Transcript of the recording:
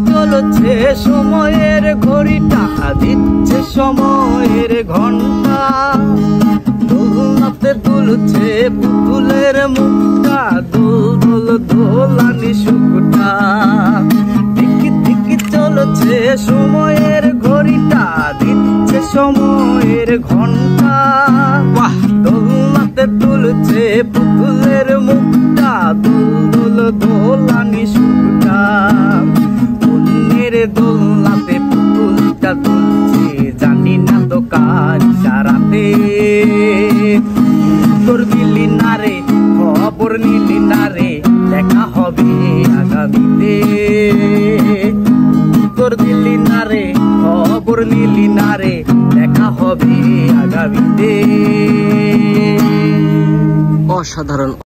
চলছে সময়ের ঘড়িটা, দিচ্ছে সময়ের ঘন্টা, দোলনাতে দুলছে পুতুলের মুখটা, দোল দোল দোলানি সুখটা। দিকি দিকি চলছে সময়ের ঘড়িটা, দিচ্ছে সময়ের ঘন্টা, দোলনাতে দুলছে পুতুলের মুখটা, দোল দোল দোলানি সুখটা। দোলনাতে পুতুলটা দুলছে, জানি না তো কার ইশারাতে। তোর দিলি না রে, খবর নিলি না রে, দেখা হবে আগামীতে। তোর দিলি না রে, খবর নিলি না রে, দেখা হবে আগামীতে। অসাধারণ।